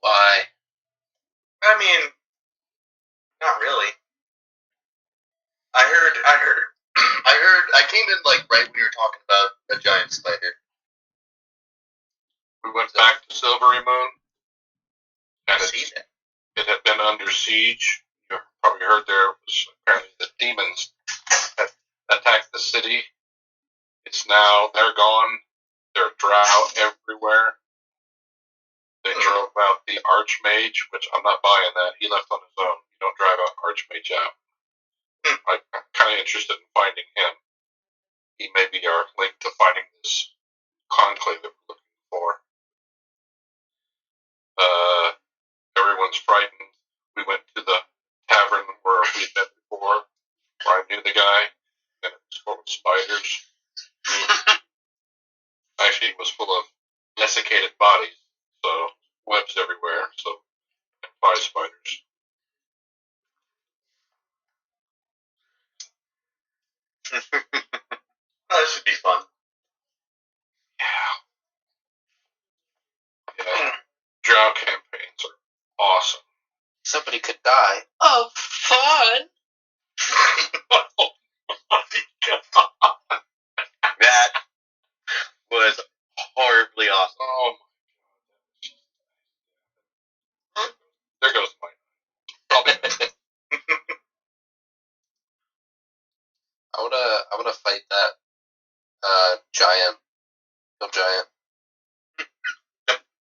Why? I mean, not really. I came in like right when you were talking about a giant spider. We went back to Silvery Moon, and it had been under siege. You probably heard there was apparently the demons that attacked the city. They're gone. There's drought everywhere. They drove out the Archmage, which I'm not buying that. He left on his own. You don't drive out Archmage out. I'm kind of interested in finding him. He may be our link to finding this conclave that we're looking for. Everyone's frightened. We went to the tavern where we'd been before, where I knew the guy, and it was full of spiders. Actually, it was full of desiccated bodies, so webs everywhere, and 5 spiders. That should be fun. Yeah. Drought campaigns are awesome. Somebody could die. Oh, fun! Oh my God. That was horribly awesome. Oh my God. There goes my I'll be back. I wanna fight that giant. Hill giant.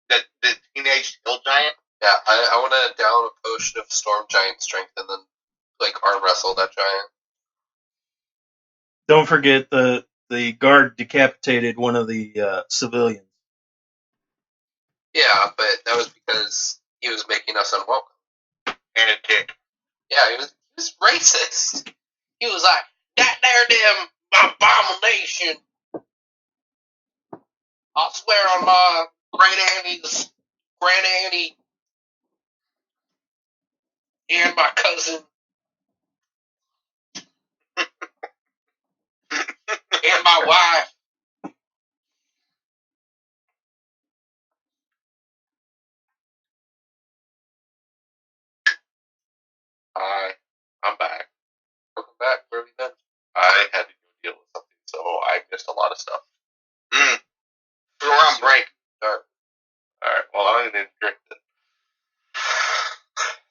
The teenage hill giant? Yeah, I wanna down a potion of storm giant strength and then arm wrestle that giant. Don't forget the guard decapitated one of the civilians. Yeah, but that was because he was making us unwelcome. And a dick. Yeah, he was racist. He was like, that there damn abomination. I swear on my granddaddy and my cousin and my wife. Hi, I'm back. Welcome back. Where have you been? I had to go deal with something, so I missed a lot of stuff. So we're on break. Alright, well, I didn't drink it.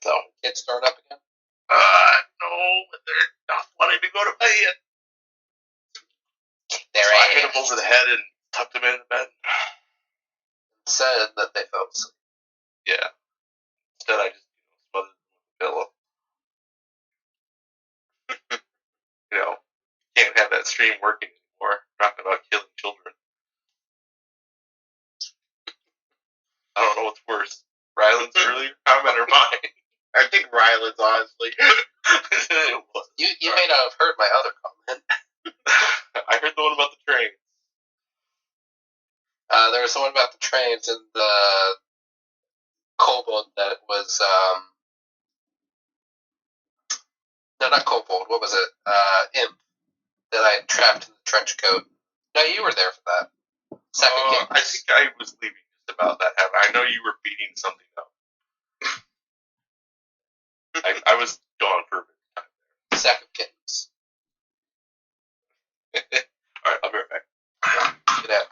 So, kids starting up again? No, but they're not wanting to go to bed. They're So I hit them over the head and tucked them in the bed. Said that they fell asleep. Yeah. Instead, I just smothered them with a pillow. Can't have that stream working anymore. Talking about killing children. I don't know what's worse. Ryland's earlier comment or mine? I think Ryland's, honestly. You may not have heard my other comment. I heard the one about the train. There was the one about the trains and the kobold that was, no, not kobold, what was it? Imp that I had trapped in the trench coat. No, you were there for that. Second game. I think I was leaving just about that happen. I know you were beating something up. I was gone for a bit of time. Sack of kittens. Alright, I'll be right back. Get out.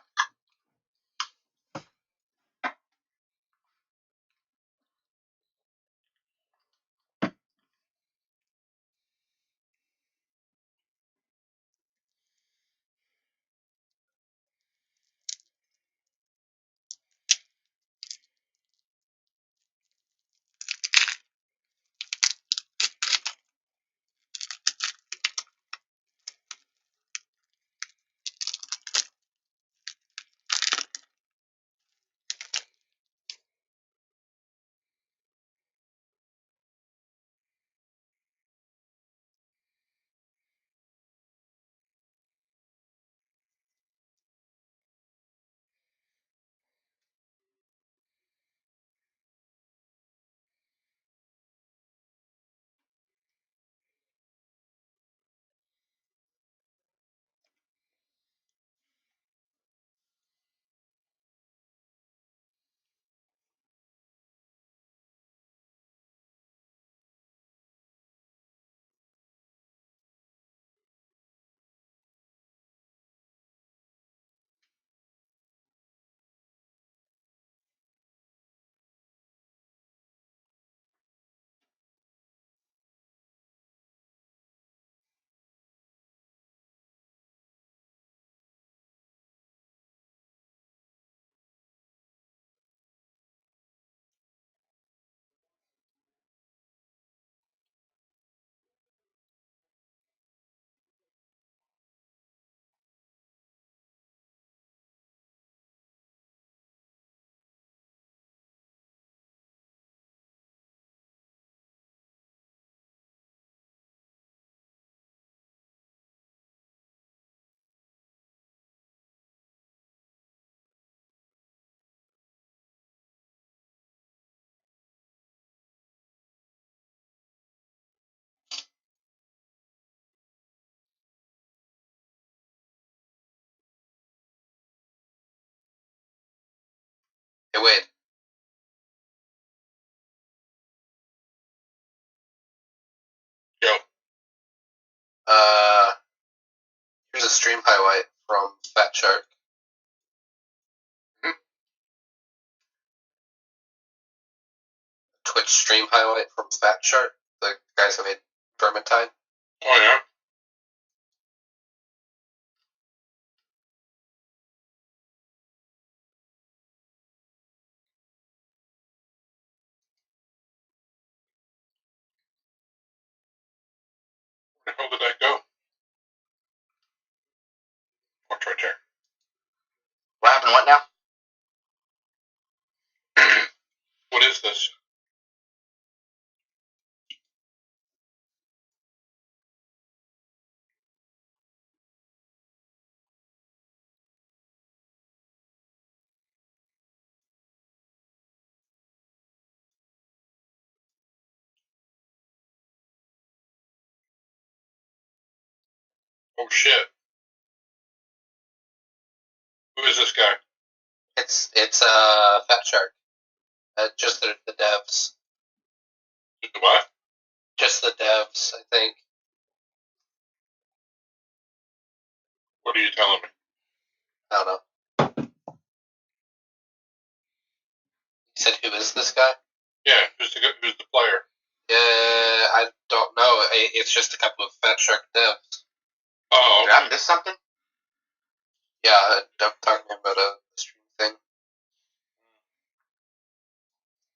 Hey, Wade. Yo. Here's a stream highlight from Fat Shark. Twitch stream highlight from Fat Shark, the guys who made Vermintide. Oh, yeah? Where the hell did that go? Oh, it's right there. What happened? What now? What is this? Oh, shit. Who is this guy? It's Fat Shark. Just the devs. What? Just the devs, I think. What are you telling me? I don't know. You said, who is this guy? Yeah, who's the player? I don't know. It's just a couple of Fat Shark devs. Oh, Did I okay. miss something? Yeah, I'm talking about a stream thing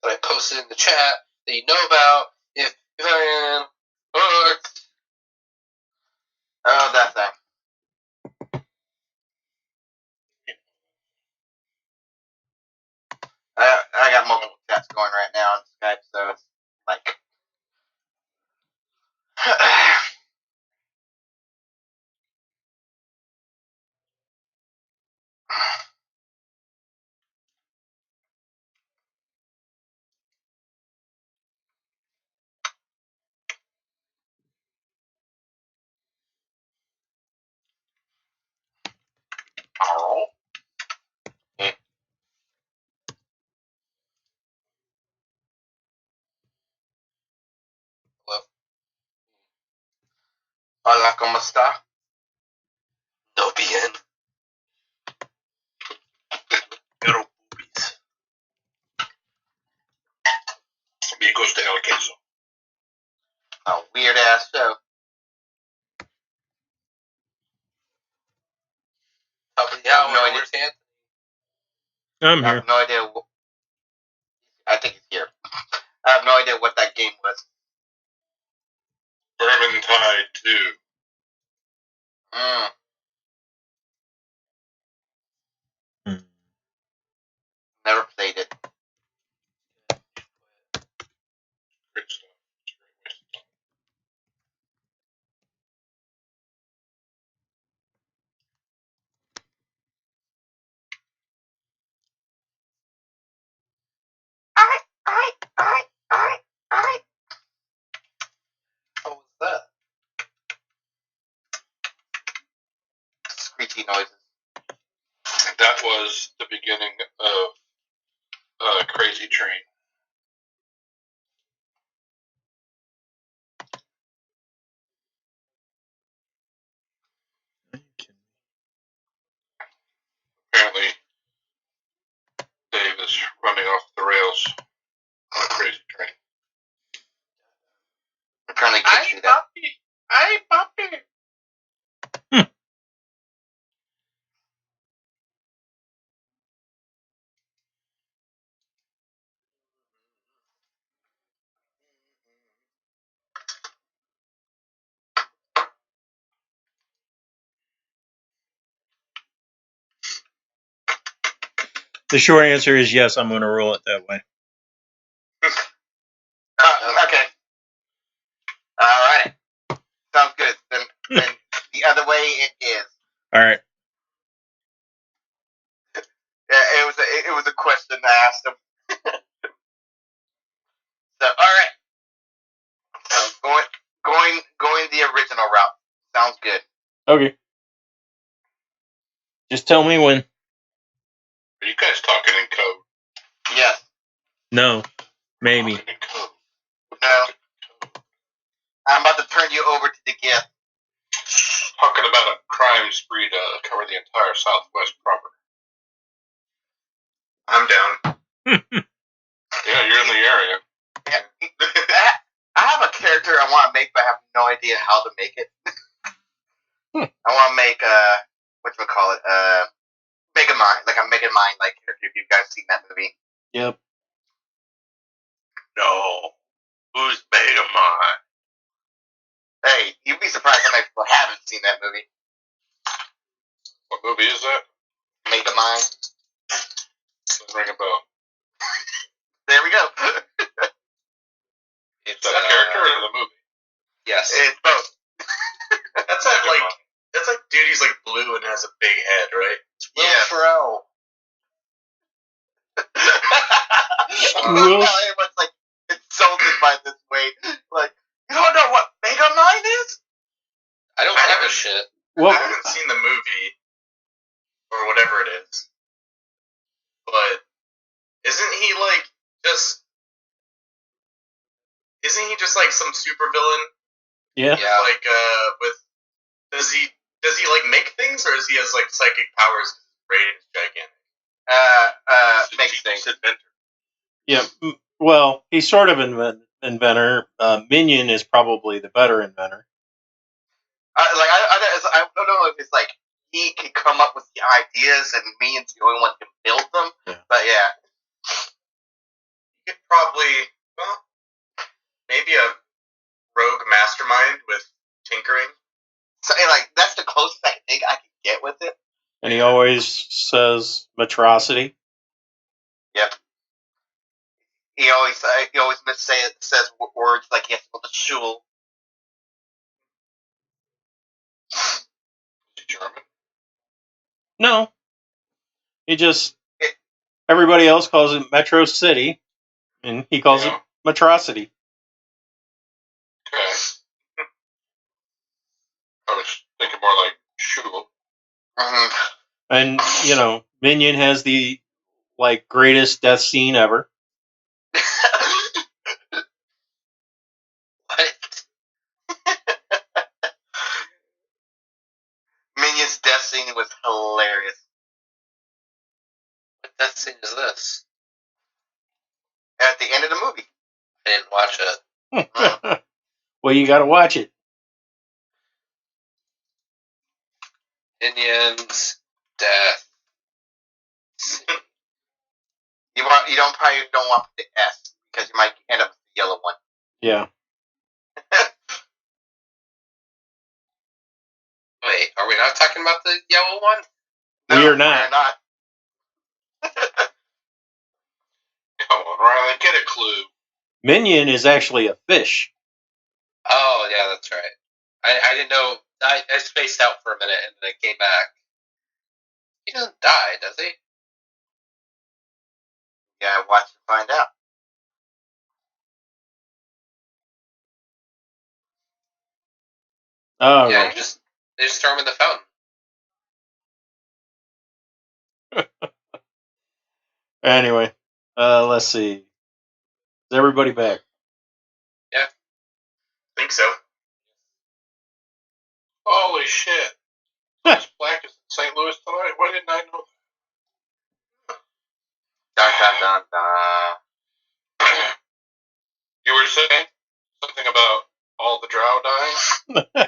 that I posted in the chat that you know about. If I am hooked. Oh, that thing. I got multiple chats going right now on Skype, so it's like. Oh. Hola, ¿cómo está? No bien. Little boobies. Amigos de El Queso. A weird ass show. Yeah, No idea. where's Anthony? I'm I here. have no idea. I think he's here. I have no idea what that game was. Vermintide 2. Never played it. Great stuff. It's a great waste of time. What was that? Screechy noises. That was the beginning of Crazy Train. Apparently, Dave is running off the rails on Crazy Train. I'm trying to get you that. Hey, puppy. The short answer is yes, I'm going to roll it that way. Okay. Alright. Sounds good. Then the other way it is. All right. Yeah, it was a question I asked him. So alright. So going the original route. Sounds good. Okay. Just tell me when. Are you guys talking in code? No, maybe. No. I'm about to turn you over to the gift. Talking about a crime spree to cover the entire Southwest property. I'm down. Yeah, you're in the area. I have a character I want to make, but I have no idea how to make it. I want to make whatchamacallit, Megamind, like a Megamind like character. If you guys seen that movie? Yep. No. Who's Megamind? Hey, you'd be surprised how many people haven't seen that movie. What movie is that? Megamind. Doesn't ring a bell. There we go. Is that a character or the movie? Yes. It's both. That's like dude, he's like blue and has a big head, right? Yeah. Bro. Everyone's like insulted by this way. Like, you don't know what Megamind is? I don't give a shit. I Well, haven't seen the movie or whatever it is, but isn't he just like some super villain? yeah. Yeah. Like with does he like make things, or is he has like psychic powers? His brain is gigantic. Makes things. Inventor. Yeah. Well, he's sort of an inventor. Minion is probably the better inventor. I don't know if it's like he can come up with the ideas and Minion's the only one who can build them. Yeah. But yeah. You could probably, well, maybe a rogue mastermind with tinkering. So like that's the closest I think I can get with it. And he always says atrocity. Yep. He always says words like he has to go to shul. Is he German? No. He just everybody else calls it Metro City, and he calls it Metrocity. Okay. I was thinking more like Shul. Mm-hmm. And Minion has the greatest death scene ever. What? Minion's death scene was hilarious. What death scene is this? At the end of the movie. I didn't watch it. Well, you got to watch it. Minion's death. You probably don't want the S because you might end up with the yellow one. Yeah. Wait, are we not talking about the yellow one? We are not. We're not. Come on, Riley, get a clue. Minion is actually a fish. Oh, yeah, that's right. I didn't know. I spaced out for a minute and then I came back. He doesn't die, does he? Yeah, watch and find out. Oh, Yeah, right. they just throw him in the fountain. Anyway, let's see. Is everybody back? Yeah. Think so. Holy shit. It's black as in St. Louis tonight? Why didn't I know Dun dun dun dun. that? You were saying something about all the drow dying?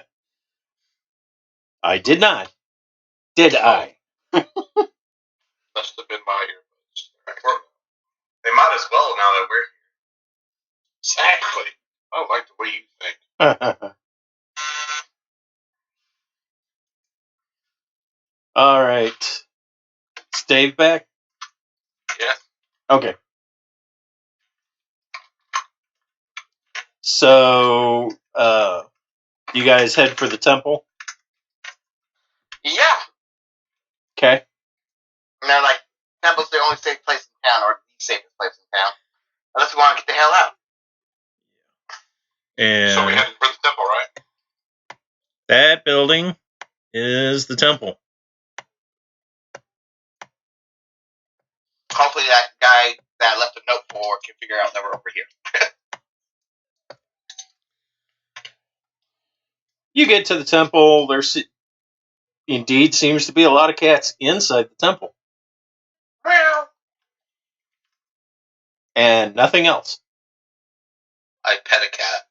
I did not. Did I? Must have been my earbuds. They might as well now that we're Exactly. I like the way you think. All right. Is Dave back? Yeah. Okay. So, you guys head for the temple? Yeah. Okay. And they're like, temple's the only safe place in town, or the safest place in town. Unless we want to get the hell out. And So we headed for the temple, right? that building is the temple. Hopefully that guy that left a note for can You get to the temple. There's indeed seems to be a lot of cats inside the temple, Meow. and nothing else. I pet a cat.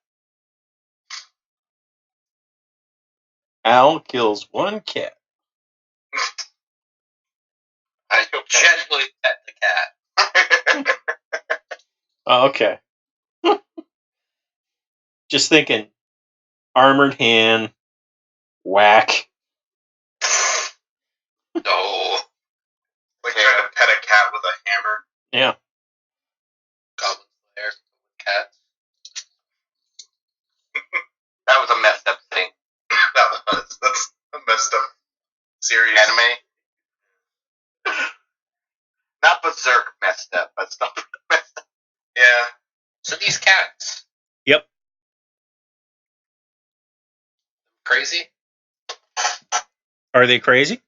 Al kills one cat. I gently pet the cat. Oh, okay. Just thinking, armored hand, whack. No. Like trying to pet a cat with a hammer. Yeah. Goblin Slayer. Cat. That was a messed up thing. That's a messed up series. Anime. Not Berserk messed up, but stuff messed up. Yeah. So these cats. Yep. Crazy? Are they crazy?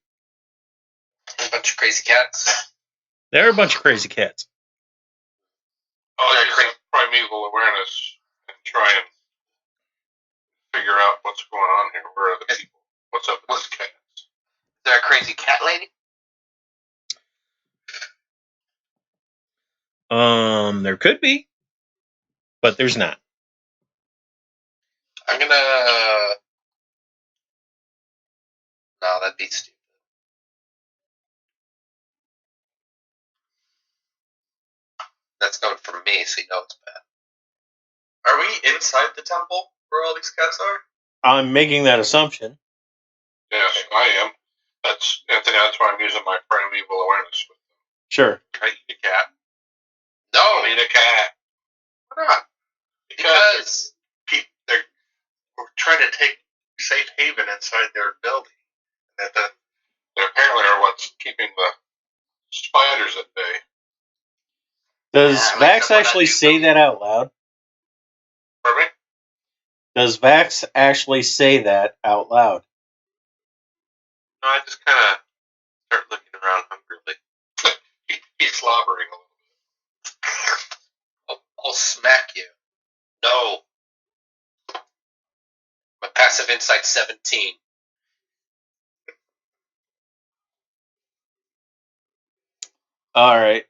A bunch of crazy cats. They're a bunch of crazy cats. Oh, use that primeval awareness and try and figure out what's going on here. Where are the people? What's up with these cats? Is there a crazy cat lady? There could be, but there's not. I'm gonna. No, that'd be stupid. That's going for me, so you know it's bad. Are we inside the temple where all these cats are? I'm making that assumption. Yes, I am. That's Anthony. That's why I'm using my primeval awareness. Sure. Can I eat a cat? No, Don't eat a cat. Why not? because They're trying to take safe haven inside their building. They apparently are what's keeping the spiders at bay. Does Yeah, like Vax someone actually that do say that out loud? Pardon me? Does Vax actually say that out loud? No, I just kind of start looking around hungrily. He's slobbering a little. I'll smack you. No. My passive insight 17. All right.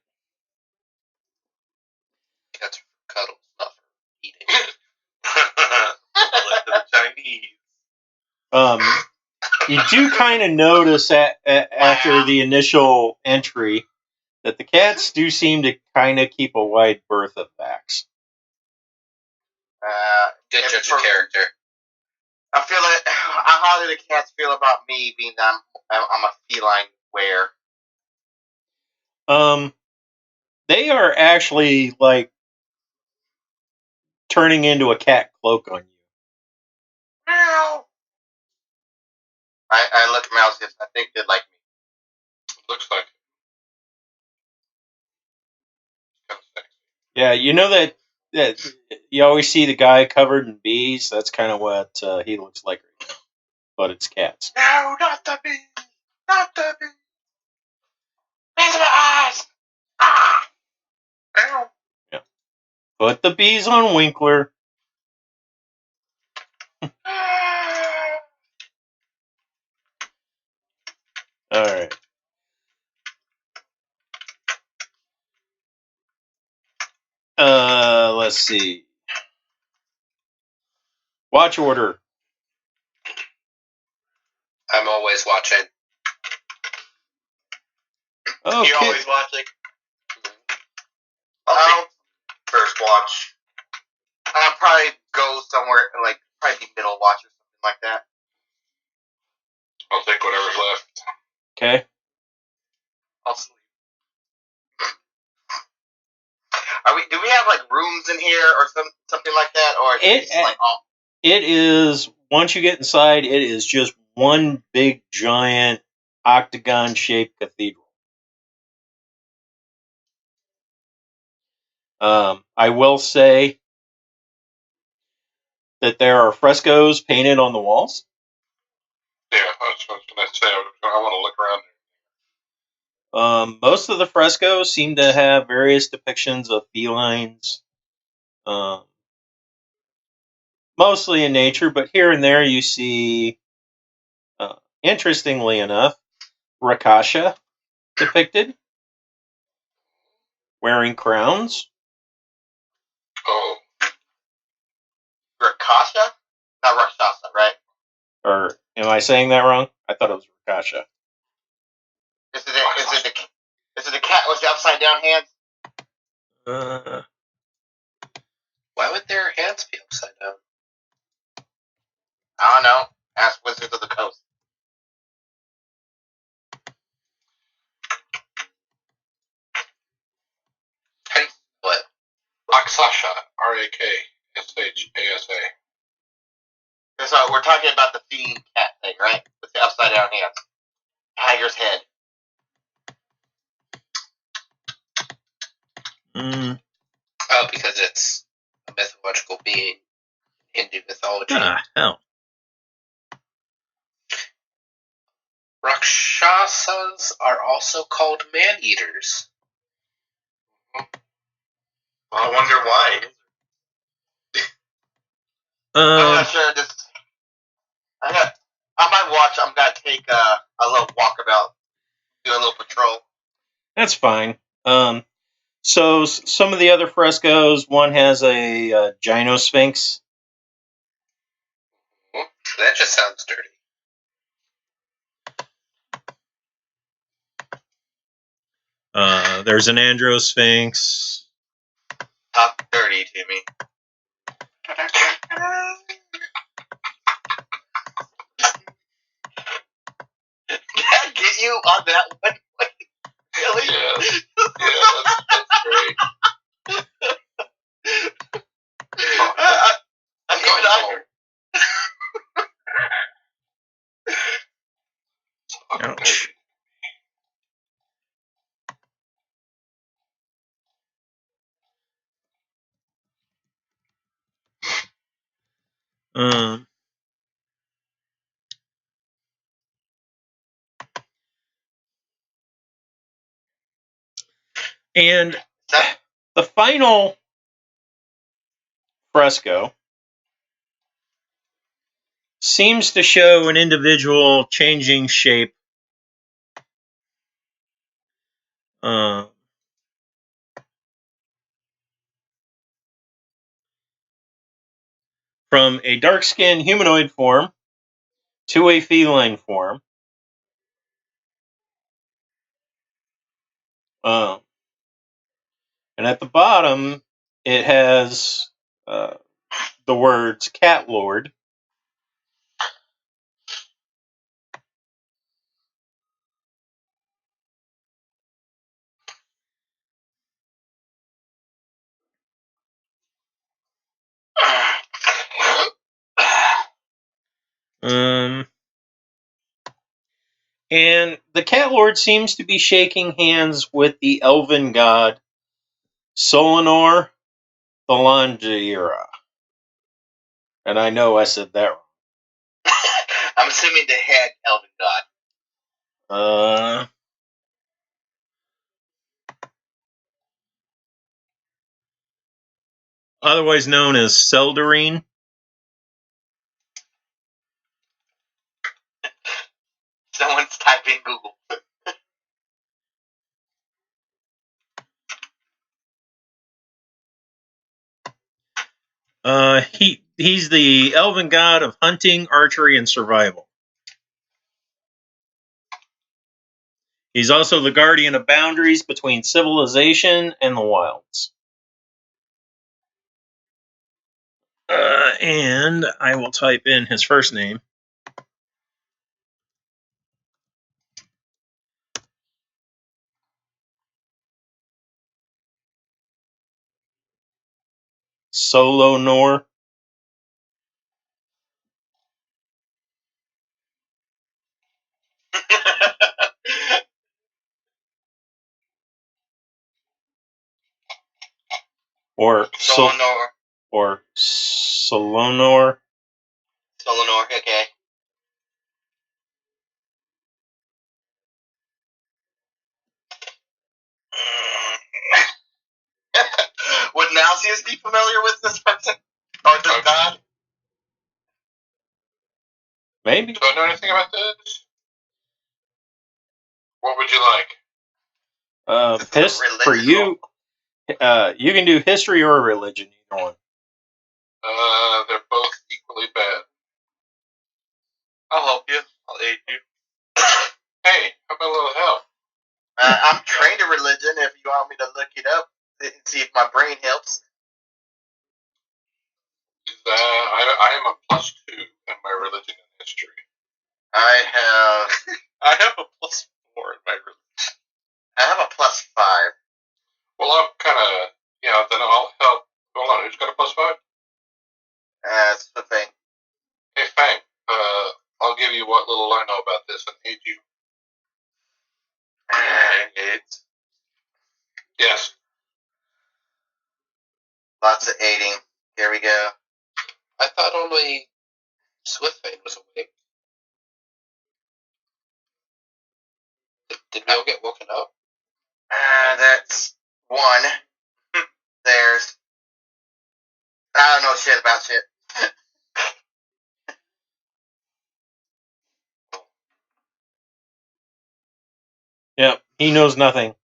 Cats are for cuddles, not for eating. Like the Chinese. You do kind of notice after the initial entry that the cats do seem to kind of keep a wide berth of Vax. Good judge of character. I feel like how do the cats feel about me being that I'm a feline wear? They are actually like turning into a cat cloak on you. Meow. I look at Mouse. I think they like me. Looks like kind of sexy. Yeah, you know that you always see the guy covered in bees. That's kind of what he looks like right now, but it's cats. No, not the bee. Not the bee. Into my eyes. Ah. Ow. Yeah. Put the bees on Winkler. All right. Let's see. Watch order. I'm always watching. Okay. You always watching? I'll take first watch. I'll probably go somewhere like probably middle watch or something like that. I'll take whatever's left. Okay. I'll sleep. Do we have like rooms in here or something like that, or is it like all? It is, once you get inside, it is just one big giant octagon shaped cathedral. I will say that there are frescoes painted on the walls. Yeah, that's what I was going to say. I want to look around. Most of the frescoes seem to have various depictions of felines. mostly in nature, but here and there you see, interestingly enough, Rakasha depicted wearing crowns. Oh, Rakasha? Not Rakshasa, right? Or am I saying that wrong? I thought it was Rakasha. Is it the cat with the upside down hands? Why would their hands be upside down? I don't know. Ask Wizards of the Coast. How do you split? Raksasha, Rakshasa. So we're talking about the fiend cat thing, right? With the upside down hands. Tiger's head. Oh, because it's a mythological being in Hindu mythology. Hell. Rakshasas are also called man-eaters. I wonder why. I'm not sure. On my watch, I'm gonna take a little walkabout, do a little patrol. That's fine. So some of the other frescoes, one has a gynosphinx. That just sounds dirty. There's an androsphinx. Talk dirty to me. Can I get you on that one? Really? Yeah, that's great. I'm going home. Ouch. And the final fresco seems to show an individual changing shape. From a dark-skinned humanoid form to a feline form. And at the bottom, it has the words Cat Lord. And the Cat Lord seems to be shaking hands with the elven god Solanor Thalangira. And I know I said that wrong. I'm assuming the head elven god. Otherwise known as Seldarine. Someone's typing Google. He's the elven god of hunting, archery, and survival. He's also the guardian of boundaries between civilization and the wilds. And I will type in his first name. Solonor. Or Solonor. Or Solonor. Solonor, okay. Would Nausius be familiar with this person? Or this god? Maybe. Do I know anything about this? What would you like? This is a For religion you, you can do history or religion, either one. They're both equally bad. I'll help you. I'll aid you. Hey, how about a little help? I'm trained in religion. If you want me to look it up and see if my brain helps. I am a +2 in my religion and history. I have a +4 in my religion. have a +5. Well, I'm kind of, then I'll help. Hold on, who's got a +5? That's the thing. Hey, Fang, I'll give you what little I know about this and aid you. AIDS. Yes. Lots of aiding. Here we go. I thought only Swiftfang was awake. Did we all get woken up? That's one. There's. I don't know shit about shit. Yep, he knows nothing.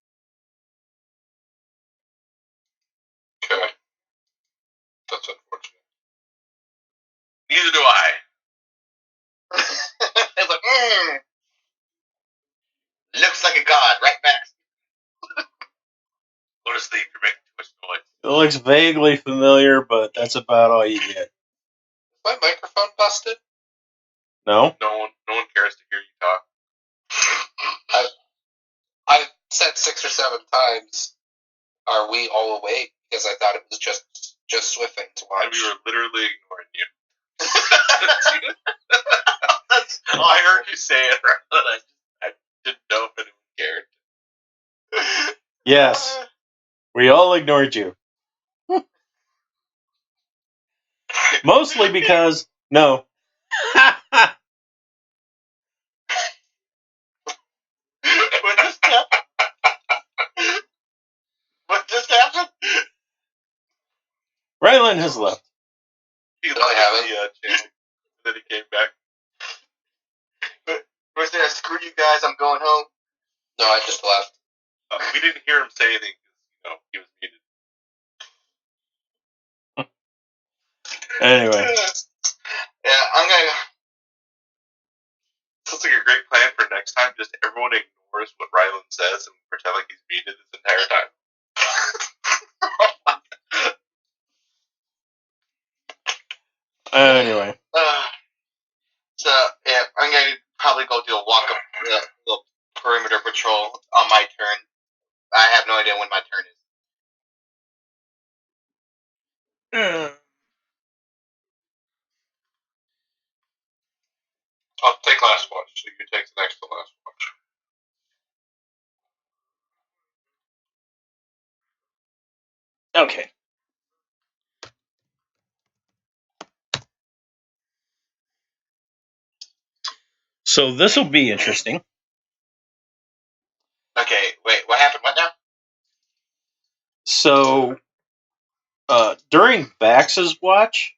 Okay. That's unfortunate. Neither do I. It's like, looks like a god, right back. Go to sleep. You're making too much noise. It looks vaguely familiar, but that's about all you get. Is my microphone busted? No? No one cares to hear you talk. I've said 6 or 7 times, are we all awake? Because I thought it was just Swiftfang to watch. And we were literally ignoring you. I heard you say it, but I didn't know if anyone cared. Yes. We all ignored you. Mostly because, no. What just happened? What just happened? Rylan has left. He No, I haven't. the channel, and then he came back. Was there a screw you guys? I'm going home. No, I just left. We didn't hear him say anything because he was muted. Anyway. Yeah, I'm gonna. Sounds like a great plan for next time. Just everyone ignores what Rylan says and pretend like he's muted this entire time. Anyway. So yeah, I'm gonna probably go do a walk up the perimeter patrol on my turn. I have no idea when my turn is. I'll take last watch, so you take the next to last watch. Okay. So this will be interesting. Okay, wait, what happened? What now? So, during Bax's watch,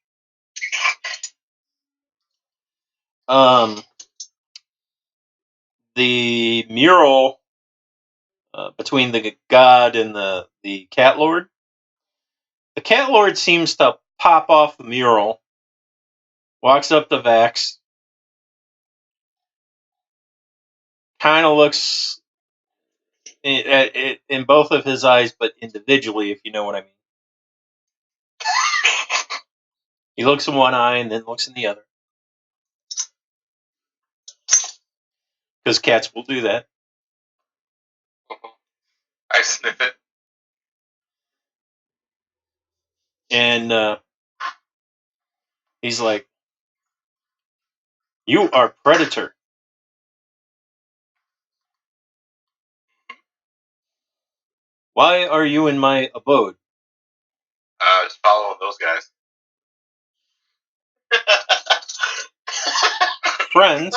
the mural between the god and the cat lord, the cat lord seems to pop off the mural, walks up to Vax, kind of looks in both of his eyes, but individually, if you know what I mean. He looks in one eye and then looks in the other. Because cats will do that. I sniff it. And he's like, "You are Predator. Why are you in my abode?" Just following those guys. Friends.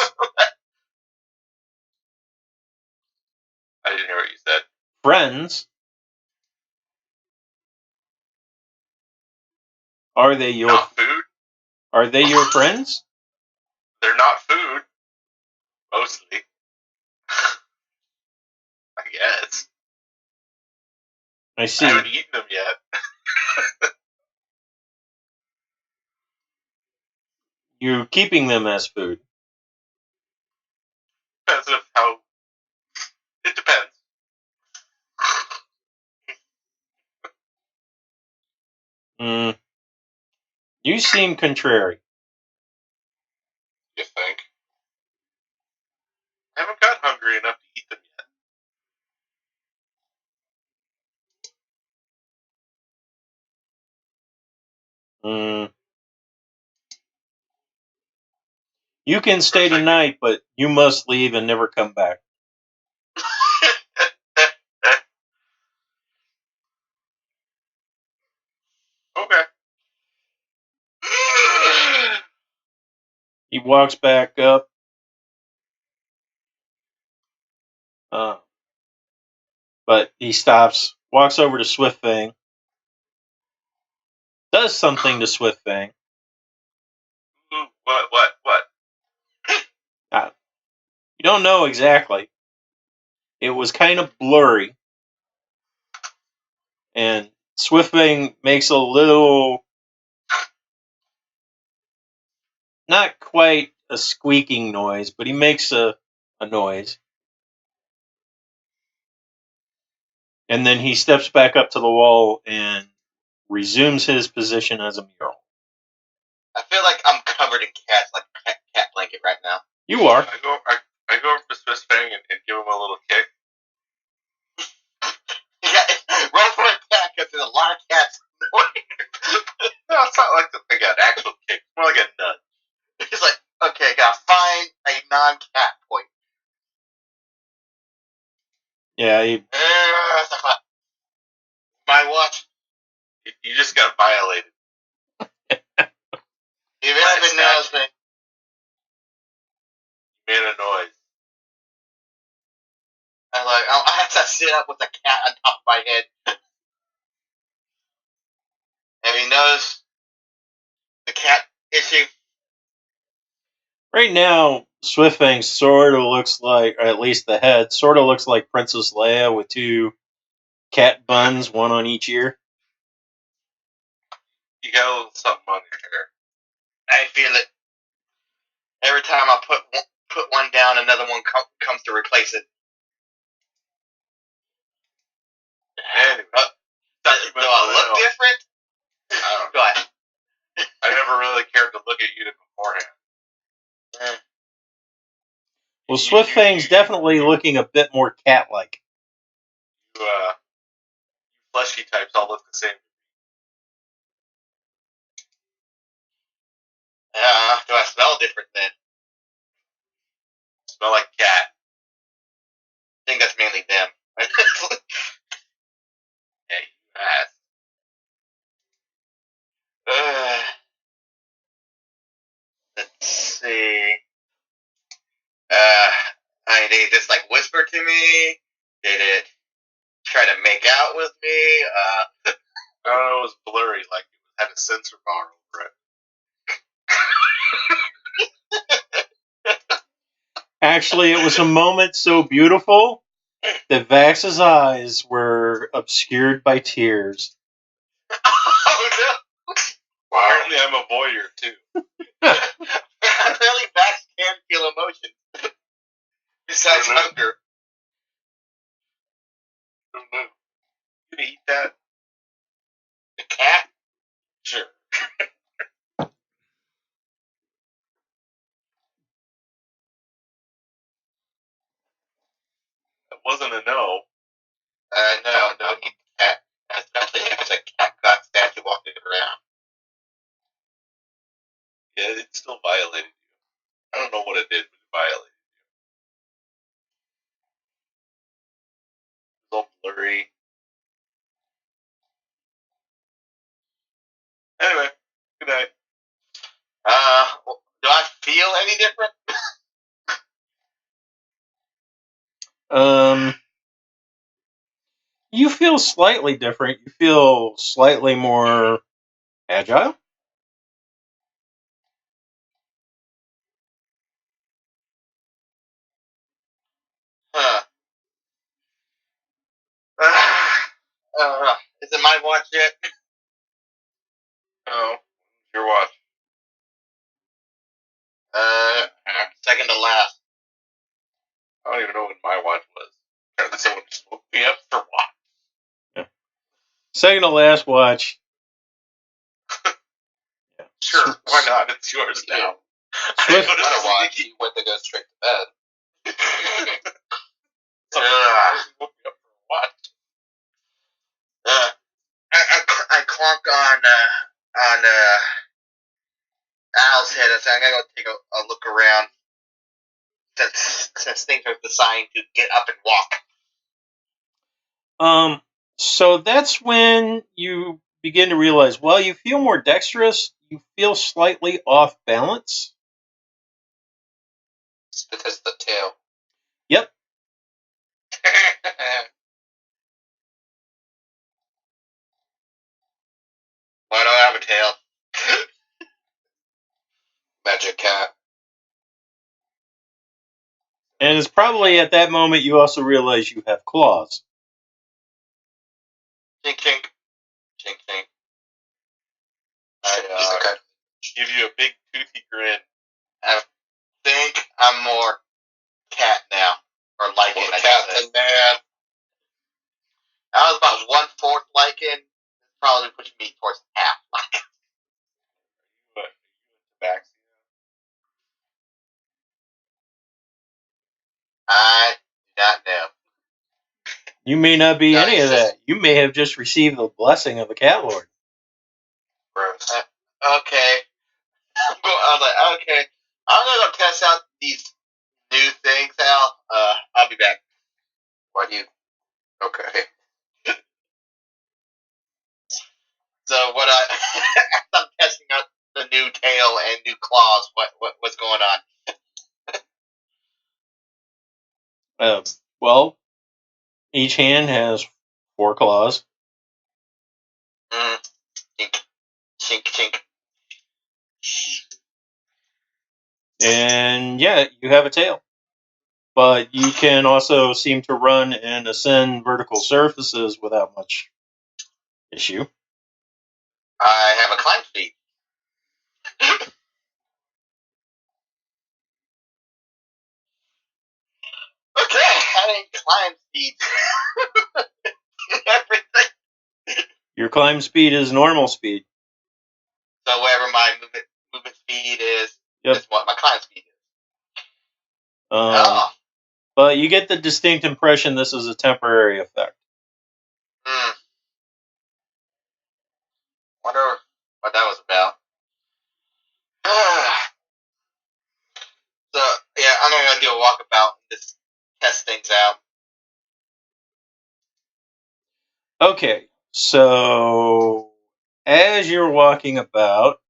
I didn't hear what you said. Friends. Are they your Not food? Are they your friends? They're not food, mostly. I guess. I I see. haven't eaten them yet. You're keeping them as food. Depends on how. It depends. Mm. You seem contrary. You think? I haven't got hungry enough to eat them yet. Mm. You can stay tonight, but you must leave and never come back. Okay. He walks back up. But he stops, walks over to Swiftfang, does something to Swiftfang. What? You don't know exactly. It was kind of blurry. And Swiftfang makes a little, not quite a squeaking noise, but he makes a noise. And then he steps back up to the wall and resumes his position as a mural. I feel like I'm covered in cats, like a cat blanket right now. You are. I go over to Swiss Fang and give him a little kick. Yeah, roll for attack because there's a lot of cats. No, it's not like an actual kick. It's more like a nudge. He's like, okay, gotta find a non-cat point. Yeah, he, My watch. You just got violated. You haven't noticed me. You made a noise. I have to sit up with a cat on top of my head. Have you noticed the cat issue? right now, Swiftfang sort of looks like, or at least the head, sort of looks like Princess Leia with two cat buns, one on each ear. You got a little something on your hair. I feel it. Every time I put one down, another one comes to replace it. Anyway, Do I look different? I don't know. Go ahead. I never really cared to look at you beforehand. Well, Swiftfang's definitely looking a bit more cat-like. You fleshy types all look the same. Do I smell different then? Smell like cat. I think that's mainly them. Hey, you ass. Let's see. Did they just like whisper to me? Did it try to make out with me? I don't know, it was blurry, like it had a sensor bar over it. Actually, it was a moment so beautiful that Vax's eyes were obscured by tears. Oh no! Apparently I'm a voyeur too. Apparently, bats can feel emotion. Besides hunger. You gonna eat that? The cat? Sure. That wasn't a no. No, don't eat the cat. Especially if it's a cat god statue walking around. Yeah, it still violated you. I don't know what it did, but it violated you. It was all blurry. Anyway, good night. Do I feel any different? You feel slightly different. You feel slightly more agile. Is it my watch yet? No, your watch. Second to last. I don't even know what my watch was. Apparently someone just woke me up for watch. Second to last watch. Sure, why not? It's yours now. Swift- I don't watch. You went to go straight to bed. Someone woke me up for a watch. I clunk on Al's head and say, I gotta go take a look around since things are designed to get up and walk. So that's when you begin to realize, well, you feel more dexterous, you feel slightly off balance. It's because of the tail. Yep. Why do I have a tail? Magic cat. And it's probably at that moment you also realize you have claws. Chink chink. Chink chink. Okay. Give you a big toothy grin. I think I'm more cat now. Or lichen, Well, I cat guess. and man. I was about 1/4 lichen. Probably pushing me towards half lichen. But back. I do not know. You may not be No, any he's of that. You may have just received the blessing of the Cat Lord. Gross. Okay. I was like, okay. I'm gonna go test out these new things, Al. I'll be back. Why do you? Okay. So what I'm testing out the new tail and new claws. What's going on? Well, each hand has 4 claws. Chink, chink, chink. And yeah, you have a tail. But you can also seem to run and ascend vertical surfaces without much issue. I have a climb speed. Okay, having climb speed. Everything. Your climb speed is normal speed. So whatever my movement speed is, Yep. is what my climb speed is. But you get the distinct impression this is a temporary effect. Wonder what that was about. So yeah, I'm gonna do a walkabout and just test things out. Okay, so as you're walking about,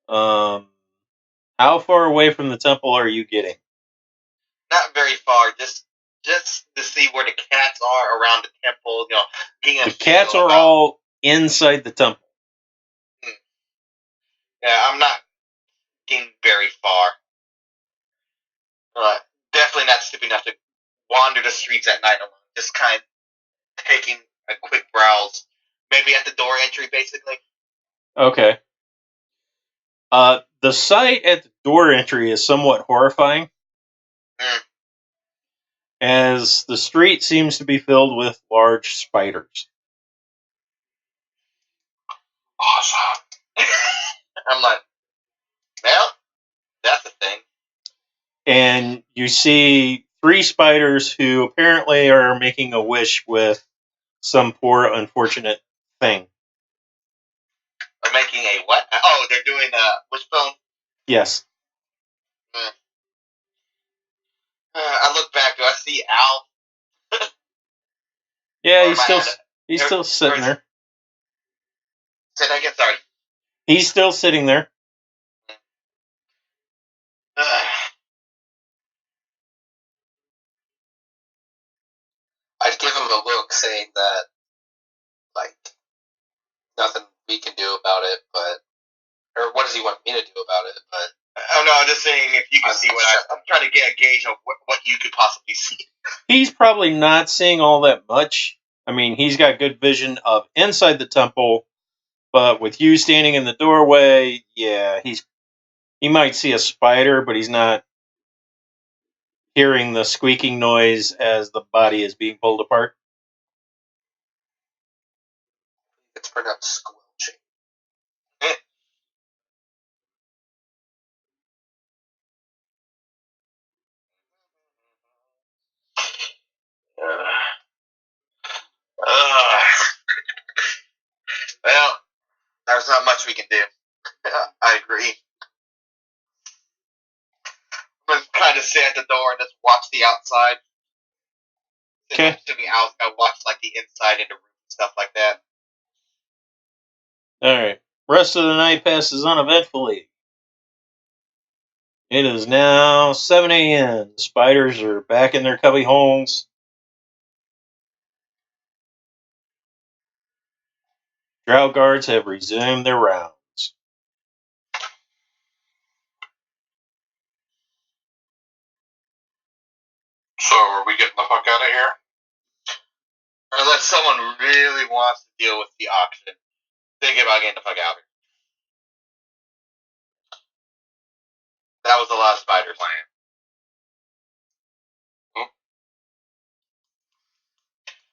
how far away from the temple are you getting? Not very far, just to see where the cats are around the temple. You know, getting a The cats feel are about, all inside the temple. Yeah, I'm not getting very far. Definitely not stupid enough to wander the streets at night alone. Just kind of taking a quick browse, maybe at the door entry, basically. Okay. The sight at the door entry is somewhat horrifying, as the street seems to be filled with large spiders. Awesome. I'm like, well, that's a thing. And you see 3 spiders who apparently are making a wish with some poor unfortunate thing. Are making a what? Oh, they're doing a wishbone? Yes. I look back. Do I see Al? Yeah, Or he's still sitting there. Say that again, sorry. He's still sitting there. I'd give him a look saying that, like, nothing we can do about it, but, or what does he want me to do about it, but. Oh no, I'm just saying if you can see what I'm trying to get a gauge of what you could possibly see. He's probably not seeing all that much. I mean, he's got good vision of inside the temple, but with you standing in the doorway, yeah, he might see a spider, but he's not hearing the squeaking noise as the body is being pulled apart. It's pronounced squelching. Well, there's not much we can do. I agree. I'm gonna kind of sit at the door and just watch the outside. Okay. Sitting out, I watch like the inside and the room and stuff like that. All right. Rest of the night passes uneventfully. It is now 7 a.m. The spiders are back in their cubby holes. Drought guards have resumed their rounds. So are we getting the fuck out of here? Unless someone really wants to deal with the auction, think about getting the fuck out of here. That was a lot of spiders.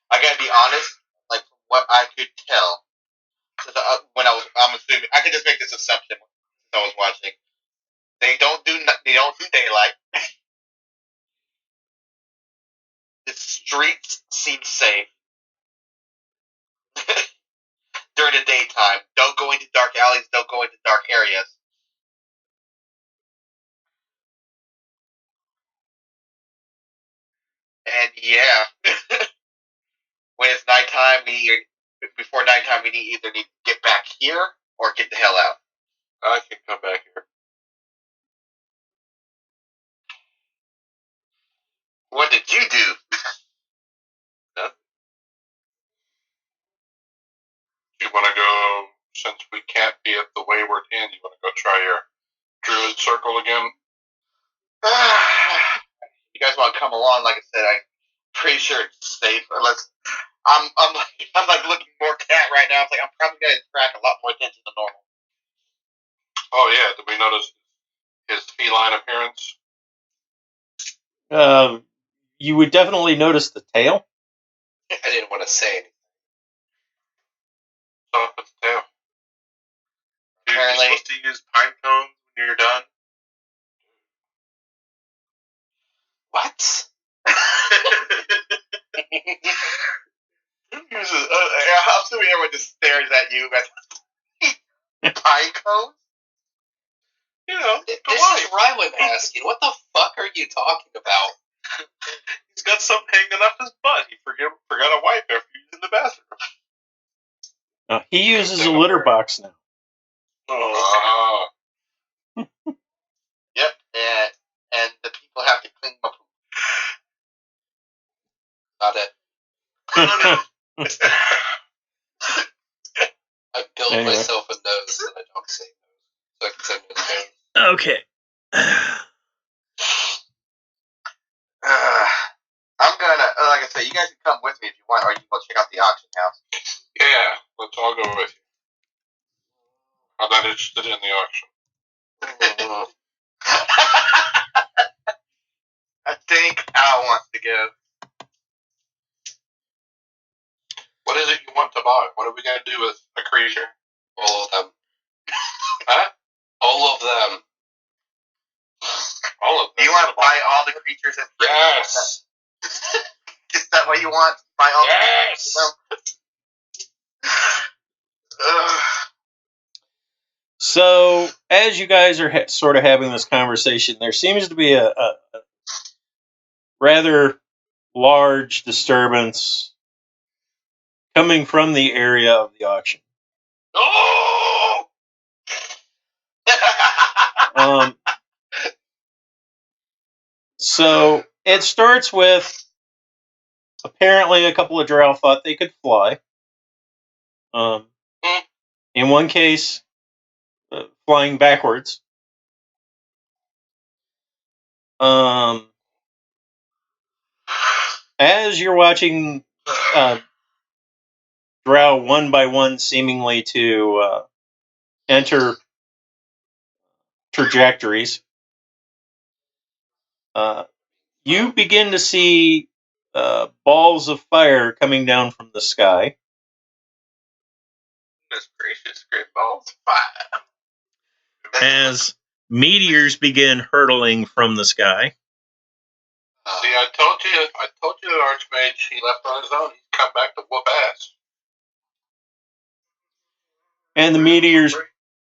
I gotta be honest, like from what I could tell, I'm assuming I could just make this assumption since I was watching. They don't do daylight. The streets seem safe during the daytime. Don't go into dark alleys. Don't go into dark areas. And yeah, when it's nighttime, before nighttime, we either need to get back here or get the hell out. I can come back here. What did you do? You want to go, since we can't be at the Wayward Inn, you want to go try your Druid Circle again? You guys want to come along? Like I said, I'm pretty sure it's safe. Unless I'm like looking more cat right now. It's like I'm probably gonna attract a lot more attention than normal. Oh yeah, did we notice his feline appearance? You would definitely notice the tail. I didn't want to say anything. Stop at the tail. You're supposed to use pine cones when you're done. What? I'm assuming everyone just stares at you. Pine cones? You know, This is Rylan asking, what the fuck are you talking about? He's got something hanging off his butt. He forgot a wipe after using the bathroom. He uses a litter box now. Oh, Yep, and the people have to clean up. Not it. I built Anyway. myself a nose that I don't say nose. So I can say nose. Okay. I'm gonna, like I said, you guys can come with me if you want, or you can go check out the auction house. yeah, let's all go with you. I'm not interested in the auction. I think Al wants to go. What is it you want to buy? What are we going to do with a creature? All of them. Huh? All of them. All of them. Do you want to buy all the creatures? Yes! Is that what you want? Buy all Yes! the creatures? So, as you guys are sort of having this conversation, there seems to be a rather large disturbance coming from the area of the auction. Oh! So, it starts with apparently a couple of drow thought they could fly. In one case, flying backwards. As you're watching drow one by one seemingly to enter trajectories. You begin to see balls of fire coming down from the sky. Goodness gracious, great balls of fire. As meteors begin hurtling from the sky. See, I told you, the Archmage, he left on his own. He's come back to whoop ass. And the meteors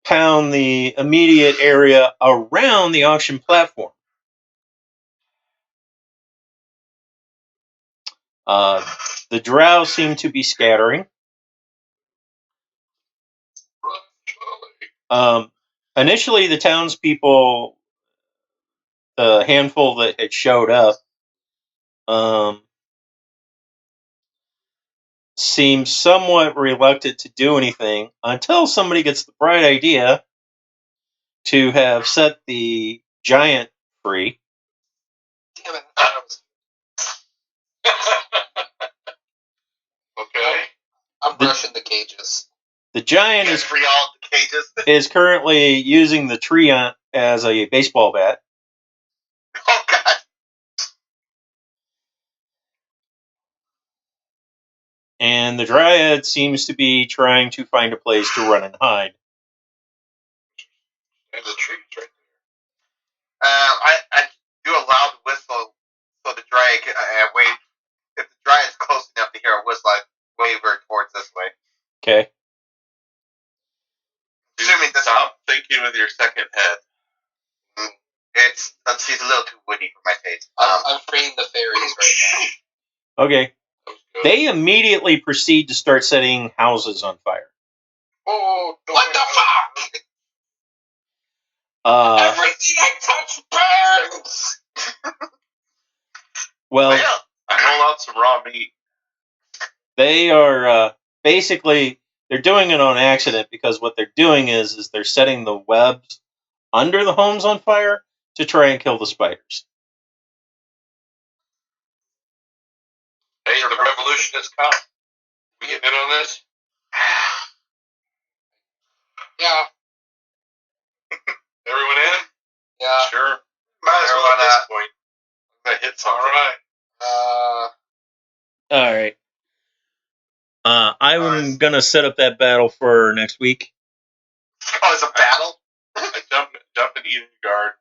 pound the immediate area around the auction platform. The drow seem to be scattering. Initially, the townspeople, the handful that had showed up, seemed somewhat reluctant to do anything until somebody gets the bright idea to have set the giant free. Damn it. Okay. I'm brushing the cages. The giant You guys free all the cages? is currently using the tree as a baseball bat. Oh, God. And the dryad seems to be trying to find a place to run and hide. And the trees right I do a loud whistle so the dryad can wave. If the dryad's close enough to hear a whistle, I wave her towards this way. Okay. Assuming this Stop thinking with your second head. she's a little too witty for my taste. I'm freeing the fairies right now. Okay. That was good. They immediately proceed to start setting houses on fire. Oh, What the fuck? Everything I touch burns! Well, I roll out some raw meat. they are basically, they're doing it on accident because what they're doing is they're setting the webs under the homes on fire to try and kill the spiders. Hey, the revolution has come. We getting in on this? Yeah. Everyone in? Yeah. Sure. Might as well at this point. I'm gonna hit something. All right. All right. I'm going to set up that battle for next week. Oh, it's a battle? I jump and eat a guard.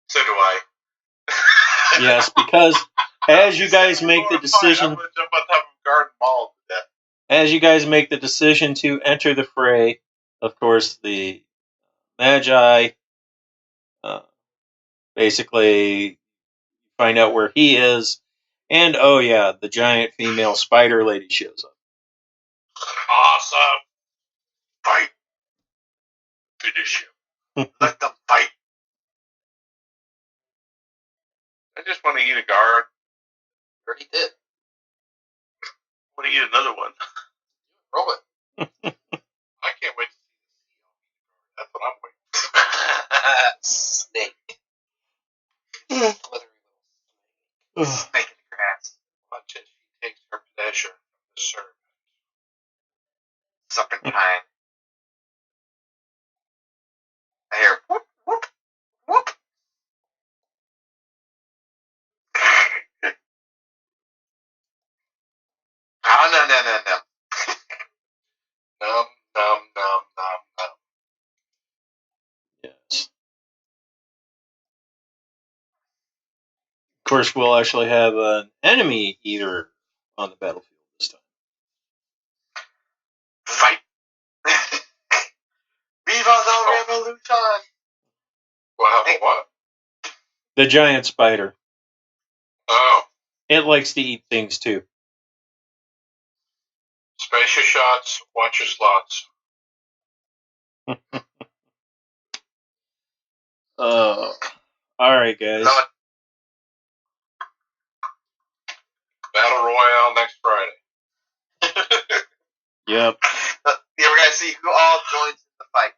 So do I. Yes, because as you guys make the I'm decision, gonna jump on top of guard and maul to death. as you guys make the decision to enter the fray, of course, the Magi basically find out where he is, and oh yeah, the giant female spider lady shows up. Awesome. Fight. Finish him. Let them fight. I just want to eat a guard. Already did. I want to eat another one. Roll it. I can't wait to see this. That's what I'm waiting Snake. Snake in the grass. for. Until she takes her pleasure from the servant. Sucking time. I hear whoop, whoop, whoop. Oh, no. Num, num, num, num, num. Yes. Of course, we'll actually have an enemy eater on the battlefield this time. Fight. Viva la revolution. Well, how about what? The giant spider. Oh, It likes to eat things too. space your shots, watch your slots. All right, guys. No, Battle Royale next Friday. Yep. we're going to see who all joins in the fight.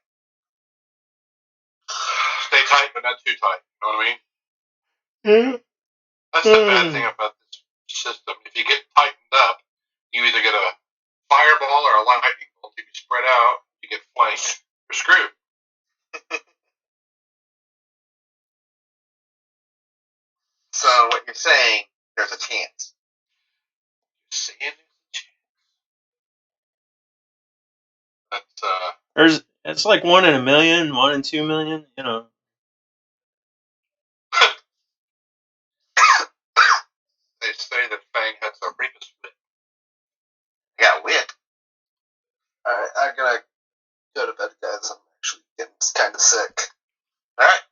Stay tight, but not too tight. You know what I mean? That's the bad thing about this system. If you get tightened up, You either get a fireball or a lightning bolt. If you spread out, you get flanked. You're screwed. So what you're saying, there's a chance. Saying that It's like 1 in a million, 1 in 2 million. You know. they say that Fang has a rapist wit. Yeah, wit. Alright, I'm gonna go to bed, guys. I'm actually getting kind of sick. All right,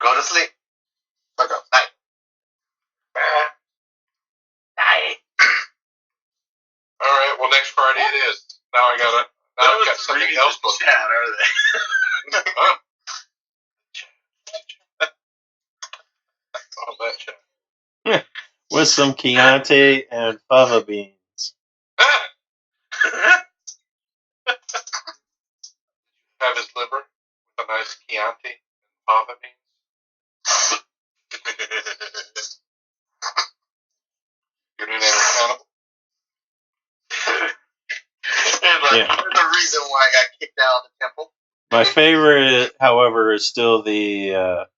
go to sleep. Fuck off. Night. Night. All right. Well, next Friday it is. Now I got something else to chat, are they? Huh? Oh, that chat. With some Chianti and fava beans. Have his liver with a nice Chianti and fava beans. Your new name is Cannibal. And like, Yeah. there's a reason why I got kicked out of the temple. My favorite, however, is still the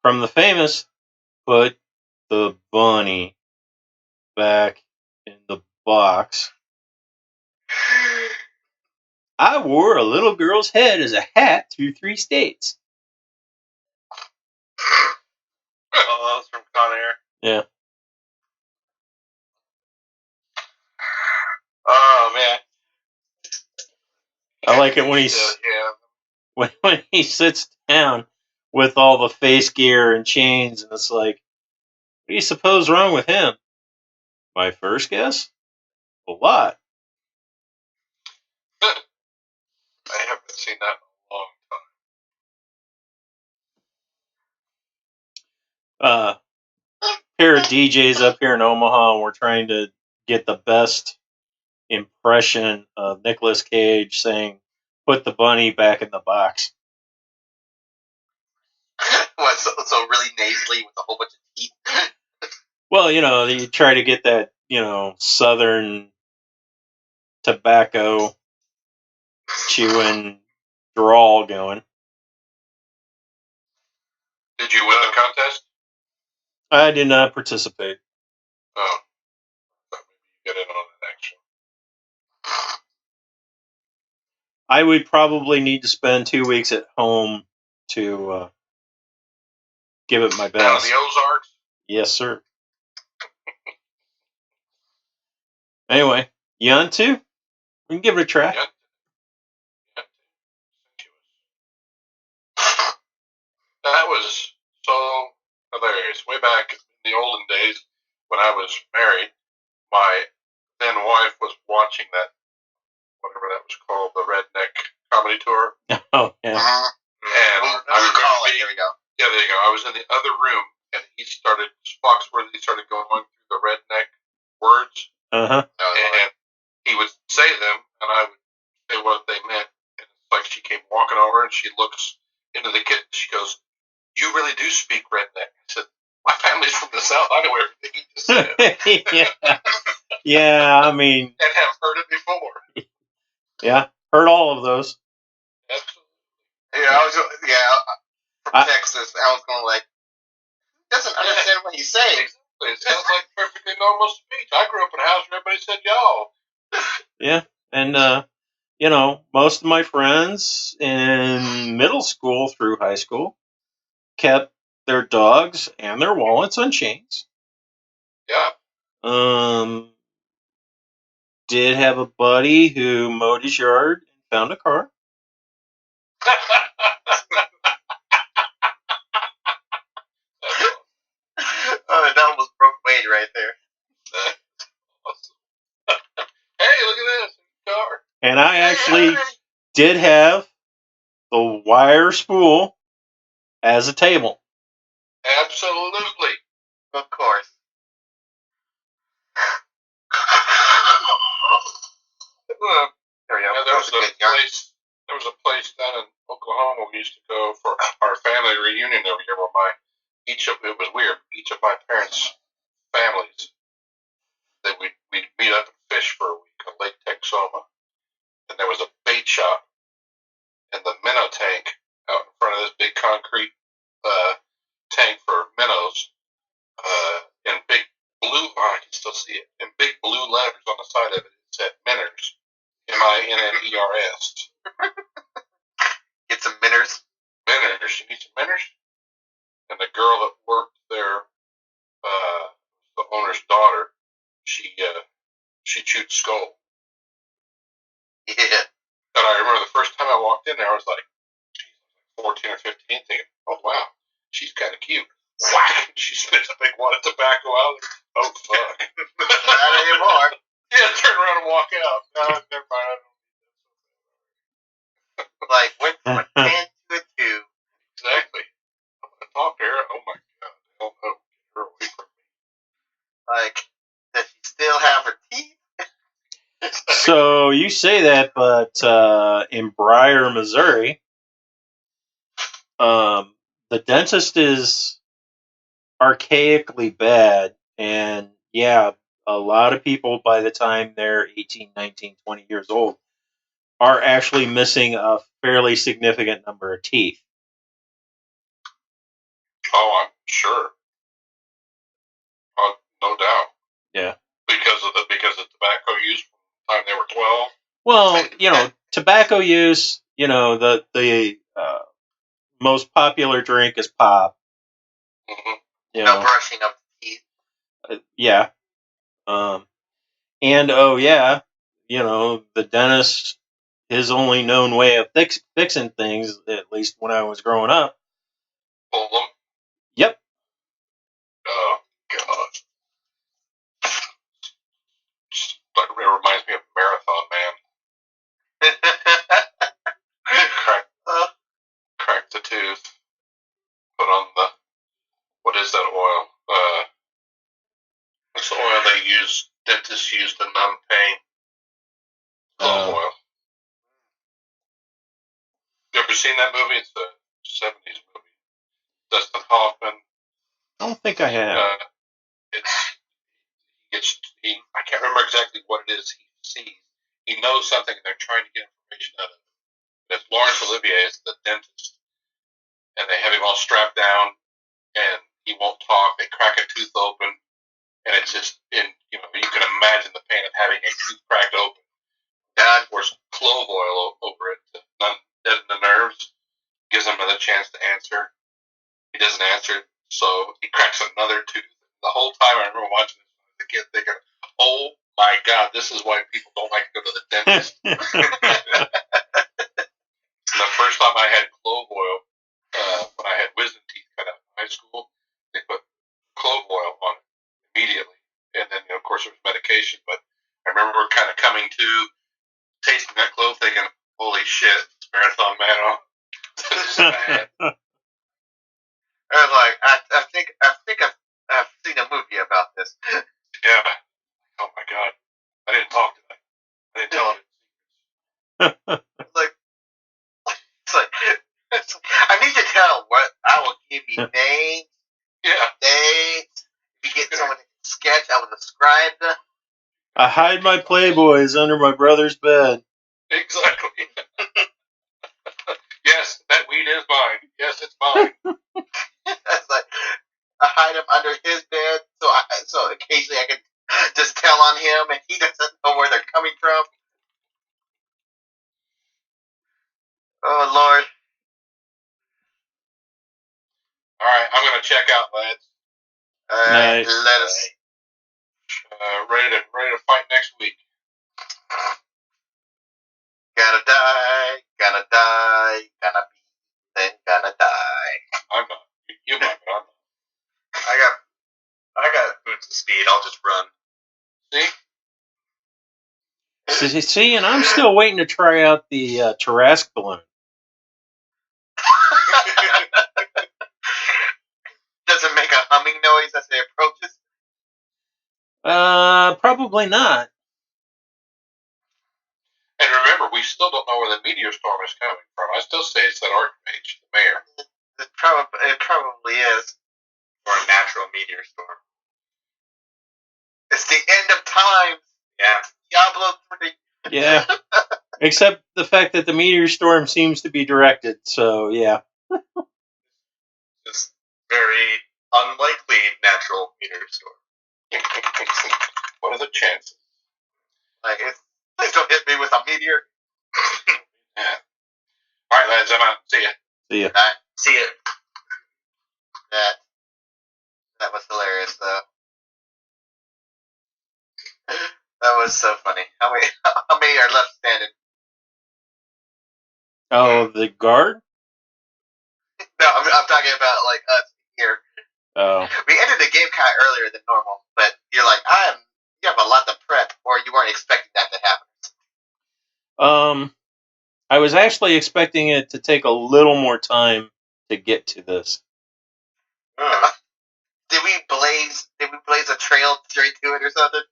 from the famous put the bunny back in the box. I wore a little girl's head as a hat through 3 states. Oh, that was from Con Air. Yeah. Oh man. I like it when when he sits down with all the face gear and chains, and it's like, what do you suppose wrong with him? My first guess? A lot. I haven't seen that in a long time. Pair of DJs up here in Omaha, and we're trying to get the best impression of Nicolas Cage saying, put the bunny back in the box. What? So really nasally with a whole bunch of teeth. Well, you try to get that, southern tobacco chewing drawl going. Did you win the contest? I did not participate. Oh. Thought maybe you get in on that action. I would probably need to spend 2 weeks at home to give it my Down in best. the Ozarks? Yes, sir. Anyway, you on to? We can give it a try. Yeah. That was so hilarious. Way back in the olden days when I was married, my then wife was watching that, whatever that was called, the Redneck Comedy Tour. Oh, yeah. And I remember Here we go. yeah, there you go. I was in the other room, and Foxworthy started going through the redneck words, Uh-huh. and he would say them, and I would say what they meant. And it's like she came walking over, and she looks into the kitchen. She goes, "You really do speak redneck." I said, "My family's from the South. I know everything you just said." Yeah. Yeah, I mean, And have heard it before. yeah, heard all of those. Absolutely. From Texas, I was going like, doesn't understand what he's saying. Exactly. It sounds like perfectly normal speech. I grew up in a house where everybody said y'all. Yeah, and most of my friends in middle school through high school kept their dogs and their wallets on chains. Yeah. Did have a buddy who mowed his yard and found a car. That almost broke Wade right there. Awesome. Hey, look at this car. And I actually did have the wire spool as a table. Absolutely. Of course. There we go. Yeah, there was a place down in Oklahoma we used to go for our family reunion every year. Where it was weird. Each of my parents' families, we'd meet up in Soma, and there was a bait shop in the minnow tank out in front of this big concrete tank for minnows. In big blue, I can still see it, in big blue letters on the side of it. It said Minners, Minners. Get some Minners. Minners, you need some Minners? And the girl that worked there, the owner's daughter, she chewed skull. Yeah. And I remember the first time I walked in there, I was like, 14 or 15, thinking, oh wow, she's kind of cute. Whack! She spits a big wad of tobacco out. Oh fuck! Not anymore. Yeah, turn around and walk out. No, never mind. Like went from a 10 to a 2. Exactly. I'm gonna talk to her. Oh my god! Hell no! Get her away from me. Like, does she still have her teeth? So you say that, but in Briar, Missouri, the dentist is archaically bad, and yeah, a lot of people by the time they're 18, 19, 20 years old are actually missing a fairly significant number of teeth. Oh, I'm sure. No doubt. Yeah. Because of tobacco use from the time they were 12. Well, tobacco use, the most popular drink is pop. Mm-hmm. No brushing of the teeth. Yeah. And oh yeah, the dentist, his only known way of fixing things, at least when I was growing up. Pull them. Yep. Oh god. It reminds me of Marathon Man. Crack the tooth. Put on what is that oil? What's the oil dentists use to numb pain? Clove oil. You ever seen that movie? It's a 70s movie. Dustin Hoffman. I don't think I have. I can't remember exactly what it is he sees. He knows something and they're trying to get information out of it. But Laurence Olivier is the dentist. And they have him all strapped down and he won't talk. They crack a tooth open and it's just you can imagine the pain of having a tooth cracked open. And pours clove oil over it to deaden the nerves. Gives him another chance to answer. He doesn't answer, so he cracks another tooth. The whole time I remember watching this as a kid thinking, oh my god, this is why people don't like to go to the dentist. And the first time I had clove oil, when I had wisdom teeth cut out in high school, they put clove oil on it immediately. And then, of course, there was medication, but I remember kind of coming to tasting that clove thinking, holy shit, it's Marathon Man on. This is bad. I was like, I think I've seen a movie about this. Yeah. Oh my god. I didn't talk to that. I didn't tell him. It's like, I need to tell what I will give you names. Yeah. Dates. If you get someone to sketch, I will describe them. I hide my Playboys under my brother's bed. Exactly. Yes, that weed is mine. Yes, it's mine. It's like I hide them under his bed, so occasionally I can just tell on him, and he doesn't know where they're coming from. Oh Lord! All right, I'm gonna check out, lads. Nice. Let us. Ready to fight next week. Gonna die, gonna die, gonna be, then gonna die. I'm not. You might, but I'm not. I got boots of speed. I'll just run. See? See, and I'm still waiting to try out the Tarrasque balloon. Does it make a humming noise as it approaches? Probably not. And remember, we still don't know where the meteor storm is coming from. I still say it's that Archmage, the mayor. It probably is. Or a natural meteor storm. It's the end of time. Yeah. Diablo 3. Yeah. Except the fact that the meteor storm seems to be directed, so yeah. Just very unlikely natural meteor storm. What are the chances? Like, please don't hit me with a meteor. Yeah. All right, lads, I'm out. See ya. See ya. See it. That was hilarious, though. That was so funny. How many are left standing? Oh, the guard? No, I'm talking about like us here. Oh. We ended the game kind of earlier than normal, but you're like, you have a lot to prep, or you weren't expecting that to happen. I was actually expecting it to take a little more time to get to this. Did we blaze a trail straight to it or something?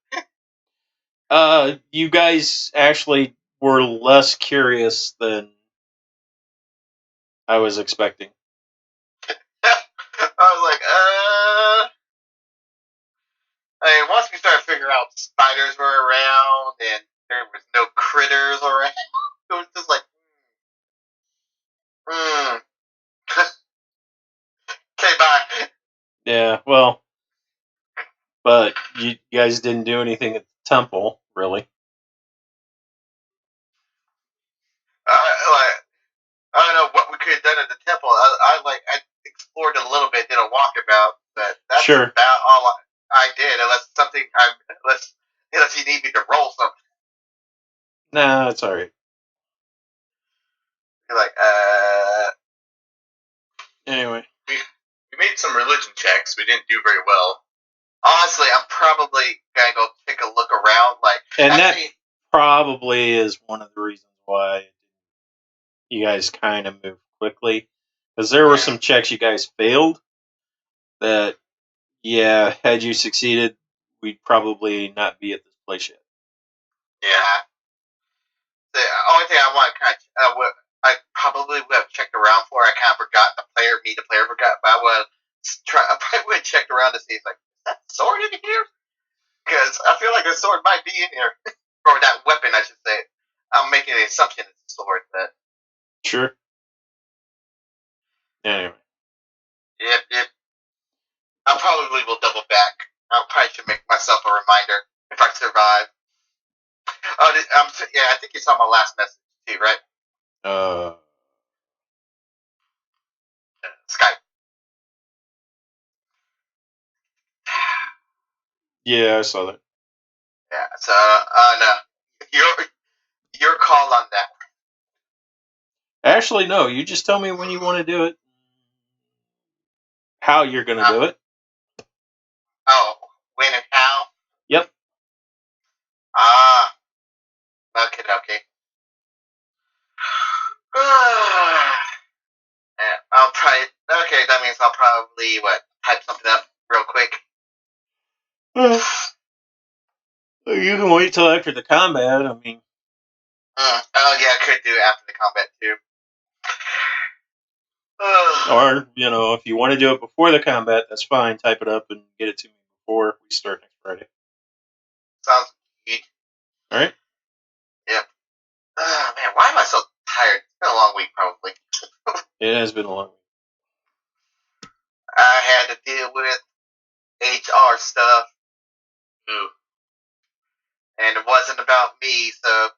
You guys actually were less curious than I was expecting. I was like, I mean, once we started figuring out spiders were around and there was no critters around, it was just like, Okay, bye. Yeah, well, but you guys didn't do anything at the temple, really. I don't know what we could have done at the temple. I explored a little bit, did a walkabout, but that's Sure. about all I did. Unless you need me to roll something. Nah, it's all right. You're like, Anyway. We made some religion checks. We didn't do very well. Honestly, I'm probably gonna go take a look around. And actually, that probably is one of the reasons why you guys kind of moved quickly, because there were some checks you guys failed that, yeah, had you succeeded, we'd probably not be at this place yet. Yeah. The only thing I want to kind of, I probably would have checked around for. I kind of forgot the player forgot, but I probably would have checked around to see if, like, is that sword in here? Because I feel like the sword might be in here. Or that weapon, I should say. I'm making the assumption it's a sword, but. Sure. Anyway. Yep. I probably will double back. I probably should make myself a reminder if I survive. I think you saw my last message too, right? Skype. Yeah, I saw that. Yeah, so no, your call on that. Actually, no. You just tell me when you want to do it. How you're going to do it. Oh, when and how? Yep. Okay. I'll try. Okay, that means I'll probably type something up real quick. You can wait till after the combat. I mean. Oh yeah, I could do it after the combat too. Or, if you want to do it before the combat, that's fine. Type it up and get it to me before we start next Friday. Sounds good. Alright? Yep. Man, why am I so tired? It's been a long week, probably. It has been a long week. I had to deal with HR stuff. Ooh. And it wasn't about me, so.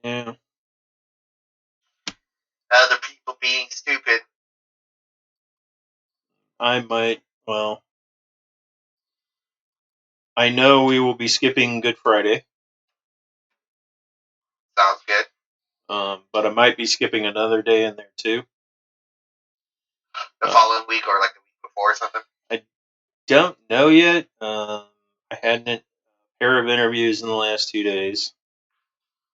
Yeah. Other people being stupid. I know we will be skipping Good Friday. Sounds good. But I might be skipping another day in there too. The following week or like the week before or something? I don't know yet. I had a pair of interviews in the last 2 days.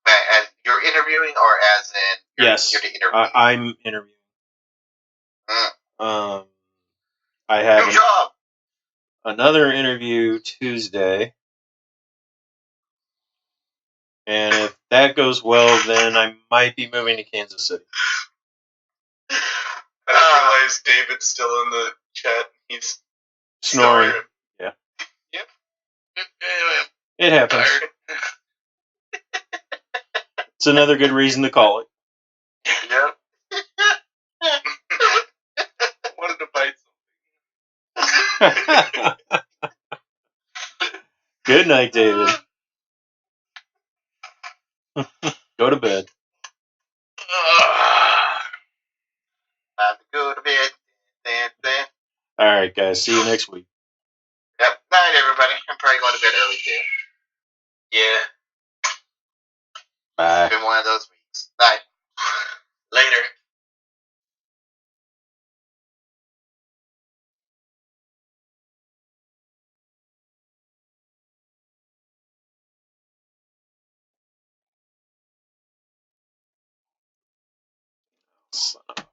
As you're interviewing or as in yes, you're the interview? I'm interviewing. I have Good job. Another interview Tuesday. And if that goes well, then I might be moving to Kansas City. I didn't realize David's still in the chat. He's snoring. Yeah. Yep. It happens. It's another good reason to call it. Yep. Wanted to bite Good night, David. Go to bed. Time to go to bed. Then. All right, guys. See you next week. Yep. Night, everybody. I'm probably going to bed early too. Yeah. Bye. It's been one of those weeks. Night. Later. Son of a